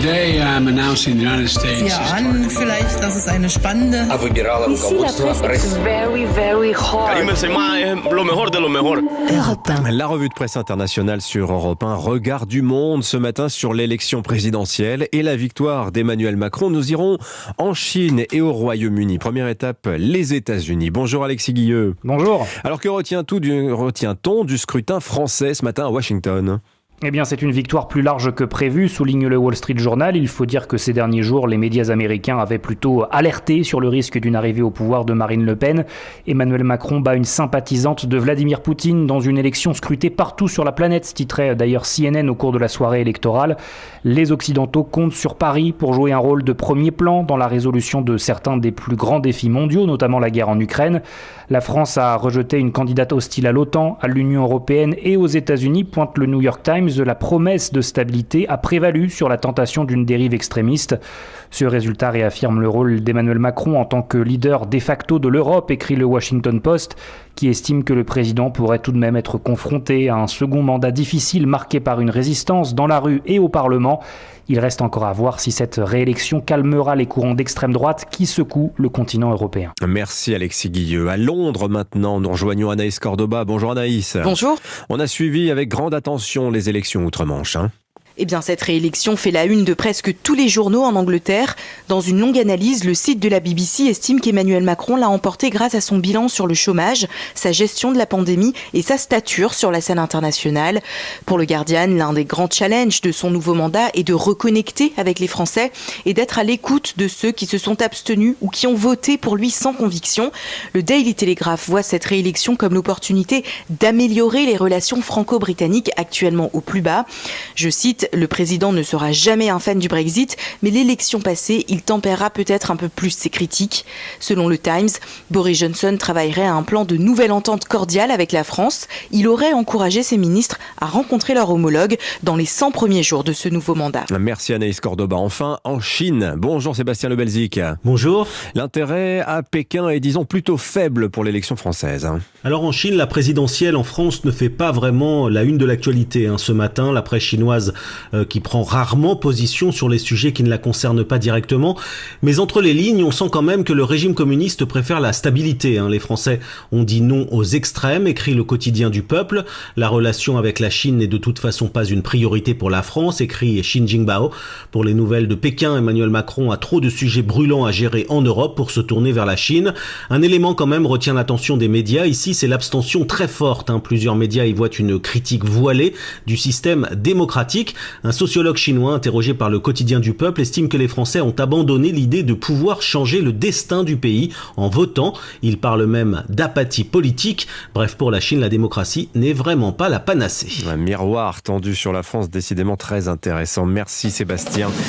Today I'm announcing the United States. Sie ahnen vielleicht, dass es eine spannende. Ici, la presse est very, very hot. La revue de presse internationale sur Europe 1, regard du monde ce matin sur l'élection présidentielle et la victoire d'Emmanuel Macron. Nous irons en Chine et au Royaume-Uni. Première étape, les États-Unis. Bonjour Alexis Guilleux. Bonjour. Alors que retient-on du scrutin français ce matin à Washington ? Eh bien, c'est une victoire plus large que prévu, souligne le Wall Street Journal. Il faut dire que ces derniers jours, les médias américains avaient plutôt alerté sur le risque d'une arrivée au pouvoir de Marine Le Pen. Emmanuel Macron bat une sympathisante de Vladimir Poutine dans une élection scrutée partout sur la planète, titrait d'ailleurs CNN au cours de la soirée électorale. Les Occidentaux comptent sur Paris pour jouer un rôle de premier plan dans la résolution de certains des plus grands défis mondiaux, notamment la guerre en Ukraine. La France a rejeté une candidate hostile à l'OTAN, à l'Union européenne et aux États-Unis, pointe le New York Times. La promesse de stabilité a prévalu sur la tentation d'une dérive extrémiste. Ce résultat réaffirme le rôle d'Emmanuel Macron en tant que leader de facto de l'Europe, écrit le Washington Post, qui estime que le président pourrait tout de même être confronté à un second mandat difficile marqué par une résistance dans la rue et au Parlement. Il reste encore à voir si cette réélection calmera les courants d'extrême droite qui secouent le continent européen. Merci Alexis Guilleux. À Londres maintenant, nous rejoignons Anaïs Cordoba. Bonjour Anaïs. Bonjour. On a suivi avec grande attention les élections outre-Manche. Eh bien, cette réélection fait la une de presque tous les journaux en Angleterre. Dans une longue analyse, le site de la BBC estime qu'Emmanuel Macron l'a emporté grâce à son bilan sur le chômage, sa gestion de la pandémie et sa stature sur la scène internationale. Pour le Guardian, l'un des grands challenges de son nouveau mandat est de reconnecter avec les Français et d'être à l'écoute de ceux qui se sont abstenus ou qui ont voté pour lui sans conviction. Le Daily Telegraph voit cette réélection comme l'opportunité d'améliorer les relations franco-britanniques actuellement au plus bas. Je cite: le président ne sera jamais un fan du Brexit, mais l'élection passée, il tempérera peut-être un peu plus ses critiques. Selon le Times, Boris Johnson travaillerait à un plan de nouvelle entente cordiale avec la France. Il aurait encouragé ses ministres à rencontrer leurs homologues dans les 100 premiers jours de ce nouveau mandat. Merci Anaïs Cordoba. Enfin, en Chine. Bonjour Sébastien Lebelzik. Bonjour. L'intérêt à Pékin est, disons, plutôt faible pour l'élection française. Alors en Chine, la présidentielle en France ne fait pas vraiment la une de l'actualité. Ce matin, la presse chinoise qui prend rarement position sur les sujets qui ne la concernent pas directement. Mais entre les lignes, on sent quand même que le régime communiste préfère la stabilité. Les Français ont dit non aux extrêmes, écrit le quotidien du Peuple. La relation avec la Chine n'est de toute façon pas une priorité pour la France, écrit Xin Jingbao. Pour les nouvelles de Pékin, Emmanuel Macron a trop de sujets brûlants à gérer en Europe pour se tourner vers la Chine. Un élément quand même retient l'attention des médias. Ici, c'est l'abstention très forte. Plusieurs médias y voient une critique voilée du système démocratique. Un sociologue chinois interrogé par le quotidien du Peuple estime que les Français ont abandonné l'idée de pouvoir changer le destin du pays en votant. Il parle même d'apathie politique. Bref, pour la Chine, la démocratie n'est vraiment pas la panacée. Un miroir tendu sur la France, décidément très intéressant. Merci Sébastien.